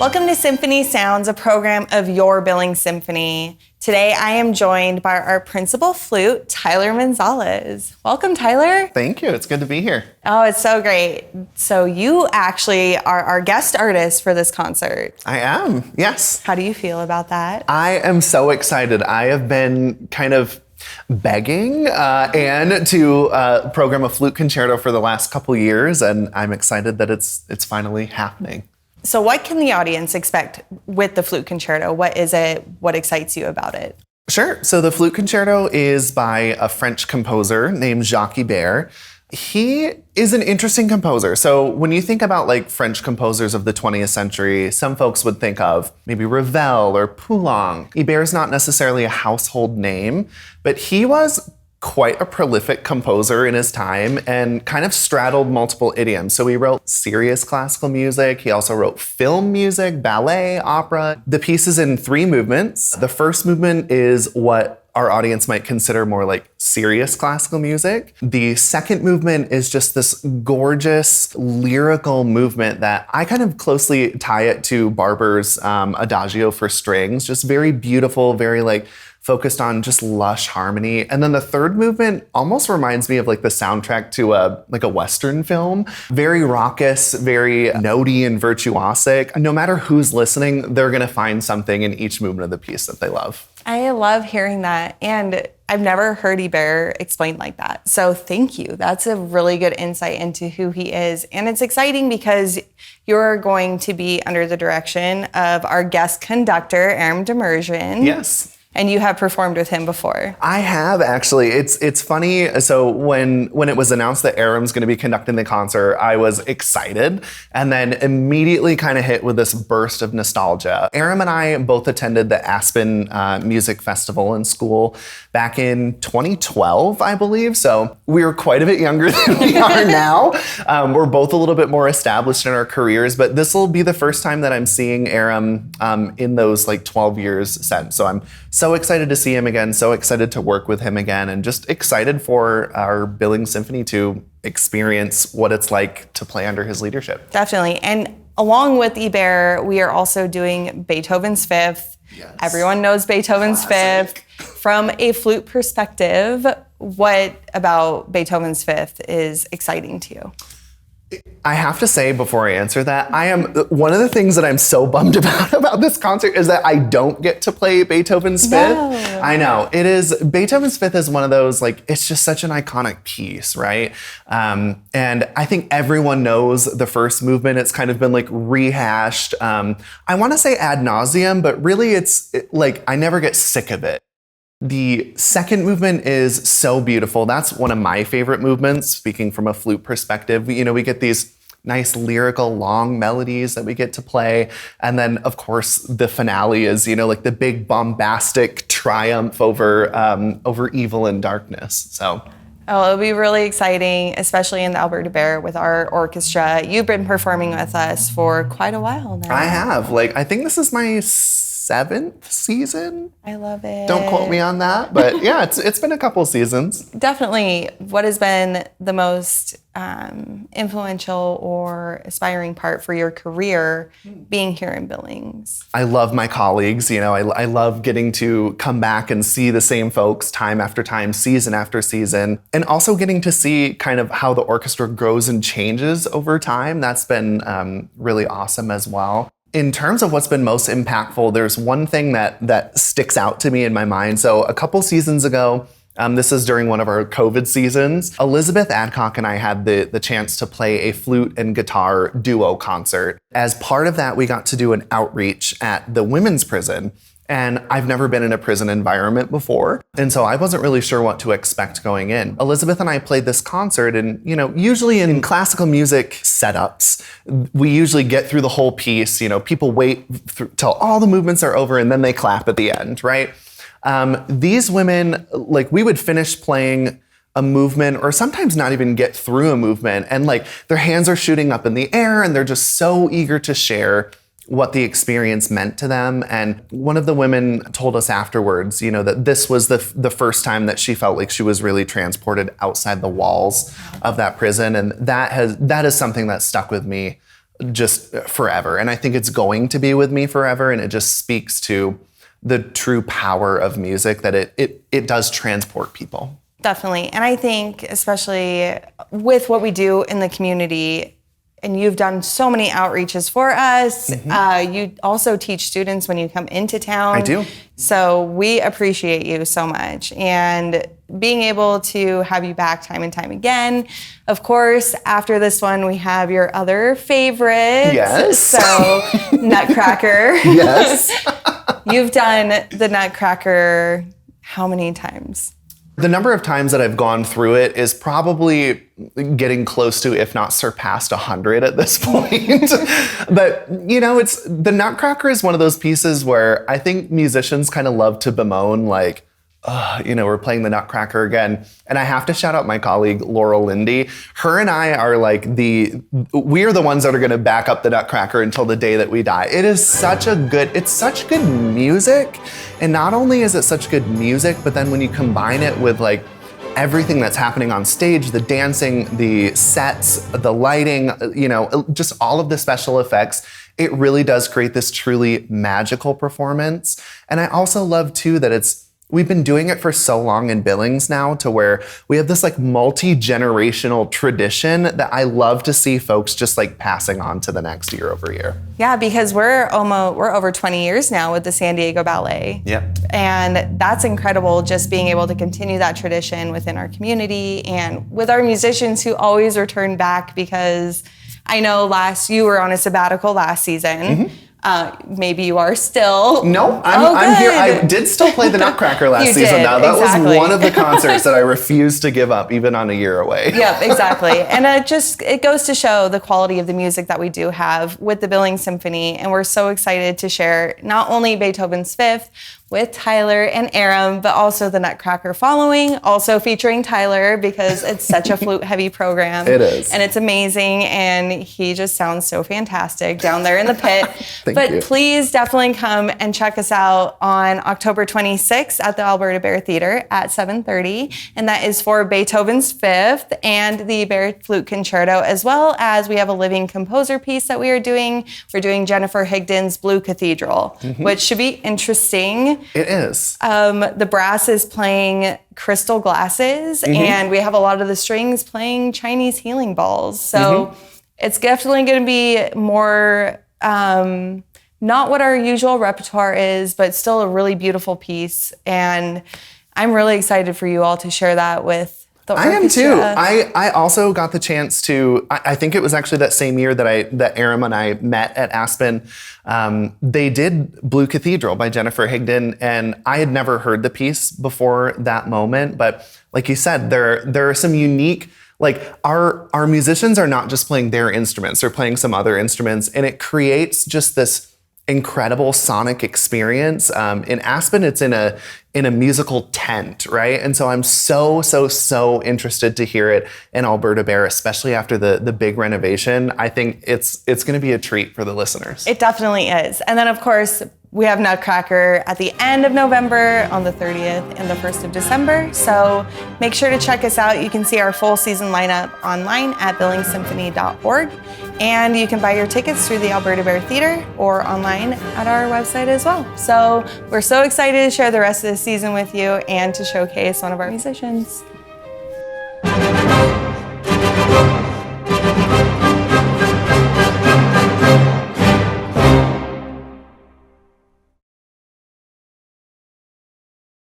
Welcome to Symphony Sounds, a program of your Billings Symphony. Today I am joined by our principal flute, Tyler Menzales. Welcome, Tyler. Thank you. It's good to be here. Oh, it's so great. So you actually are our guest artist for this concert. I am, yes. How do you feel about that? I am so excited. I have been kind of begging Anne to program a flute concerto for the last couple years, and I'm excited that it's finally happening. So what can the audience expect with the flute concerto? What is it? What excites you about it? Sure. So the flute concerto is by a French composer named Jacques Ibert. He is an interesting composer. So when you think about like French composers of the 20th century, some folks would think of maybe Ravel or Poulenc. Ibert's not necessarily a household name, but he was quite a prolific composer in his time and kind of straddled multiple idioms. So he wrote serious classical music. He also wrote film music, ballet, opera. The piece is in 3 movements. The first movement is what our audience might consider more like serious classical music. The second movement is just this gorgeous lyrical movement that I kind of closely tie it to Barber's Adagio for strings. Just very beautiful, very like focused on just lush harmony. And then the third movement almost reminds me of like the soundtrack to a Western film. Very raucous, very notey and virtuosic. No matter who's listening, they're gonna find something in each movement of the piece that they love. I love hearing that. And I've never heard Ibert explained like that. So thank you. That's a really good insight into who he is. And it's exciting because you're going to be under the direction of our guest conductor, Aram Demirjian. Yes. And you have performed with him before. I have, actually. It's funny. So when it was announced that Aram's going to be conducting the concert, I was excited and then immediately kind of hit with this burst of nostalgia. Aram and I both attended the Aspen Music Festival in school back in 2012, I believe. So we were quite a bit younger than we are now. We're both a little bit more established in our careers, but this will be the first time that I'm seeing Aram in those like 12 years since. So I'm so excited to see him again, so excited to work with him again, and just excited for our Billings Symphony to experience what it's like to play under his leadership. Definitely. And along with Ibert, we are also doing Beethoven's Fifth. Yes. Everyone knows Beethoven's Fifth. From a flute perspective, what about Beethoven's Fifth is exciting to you? I have to say before I answer that, one of the things that I'm so bummed about this concert is that I don't get to play Beethoven's Fifth. No. I know. Beethoven's Fifth is one of those, like, it's just such an iconic piece, right? And I think everyone knows the first movement. It's kind of been like rehashed. I want to say ad nauseum, but really I never get sick of it. The second movement is so beautiful. That's one of my favorite movements, speaking from a flute perspective. We get these nice lyrical long melodies that we get to play. And then, of course, the finale is, like the big bombastic triumph over evil and darkness. So. Oh, it'll be really exciting, especially in the Albert Ibert with our orchestra. You've been performing with us for quite a while now. I have. I think this is my 7th season. I love it. Don't quote me on that, but yeah, it's been a couple seasons. Definitely. What has been the most influential or aspiring part for your career being here in Billings? I love my colleagues. I love getting to come back and see the same folks time after time, season after season, and also getting to see kind of how the orchestra grows and changes over time. That's been really awesome as well. In terms of what's been most impactful, there's one thing that sticks out to me in my mind. So a couple seasons ago, this is during one of our COVID seasons, Elizabeth Adcock and I had the chance to play a flute and guitar duo concert. As part of that, we got to do an outreach at the women's prison. And I've never been in a prison environment before. And so I wasn't really sure what to expect going in. Elizabeth and I played this concert, and usually in classical music setups, we usually get through the whole piece. People wait till all the movements are over and then they clap at the end, right? These women, we would finish playing a movement or sometimes not even get through a movement, and their hands are shooting up in the air and they're just so eager to share what the experience meant to them. And one of the women told us afterwards, that this was the first time that she felt like she was really transported outside the walls of that prison. And that is something that stuck with me just forever. And I think it's going to be with me forever. And it just speaks to the true power of music, that it does transport people. Definitely. And I think especially with what we do in the community, and you've done so many outreaches for us. You also teach students when you come into town. I do. So we appreciate you so much. And being able to have you back time and time again. Of course, after this one, we have your other favorite. Yes. So Nutcracker. Yes. You've done the Nutcracker how many times? The number of times that I've gone through it is probably getting close to, if not surpassed, 100 at this point. But, it's the Nutcracker is one of those pieces where I think musicians kind of love to bemoan, like, we're playing the Nutcracker again. And I have to shout out my colleague, Laurel Lindy. Her and I are like we are the ones that are going to back up the Nutcracker until the day that we die. It's such good music. And not only is it such good music, but then when you combine it with like everything that's happening on stage, the dancing, the sets, the lighting, just all of the special effects, it really does create this truly magical performance. And I also love too that we've been doing it for so long in Billings now, to where we have this like multi-generational tradition that I love to see folks just like passing on to the next year over year. Yeah, because we're over 20 years now with the San Diego Ballet. Yep. And that's incredible, just being able to continue that tradition within our community and with our musicians who always return back, because I know you were on a sabbatical last season. Maybe you are still. No, I'm here. I did still play the Nutcracker last season. Now that was one of the concerts that I refused to give up, even on a year away. Yep, exactly. And it goes to show the quality of the music that we do have with the Billings Symphony. And we're so excited to share not only Beethoven's Fifth with Tyler and Aram, but also the Nutcracker following, also featuring Tyler, because it's such a flute-heavy program. It is. And it's amazing, and he just sounds so fantastic down there in the pit. Thank you. Please definitely come and check us out on October 26th at the Ibert Theater at 7:30, and that is for Beethoven's Fifth and the Ibert Flute Concerto, as well as we have a living composer piece that we are doing. We're doing Jennifer Higdon's Blue Cathedral, which should be interesting. It is. The brass is playing crystal glasses, and we have a lot of the strings playing Chinese healing balls. So it's definitely going to be more, not what our usual repertoire is, but still a really beautiful piece. And I'm really excited for you all to share that with the orchestra. I am too. I also got the chance to, I think it was actually that same year that Aram and I met at Aspen. They did Blue Cathedral by Jennifer Higdon, and I had never heard the piece before that moment. But like you said, there are some unique, like our musicians are not just playing their instruments, they're playing some other instruments, and it creates just this incredible sonic experience. In Aspen, it's in a musical tent, right? And so I'm so interested to hear it in Alberta Bear, especially after the big renovation. I think it's going to be a treat for the listeners. It definitely is. And then of course, we have Nutcracker at the end of November, on the 30th and the 1st of December. So make sure to check us out. You can see our full season lineup online at billingssymphony.org. And you can buy your tickets through the Alberta Bear Theater or online at our website as well. So we're so excited to share the rest of the season with you and to showcase one of our musicians.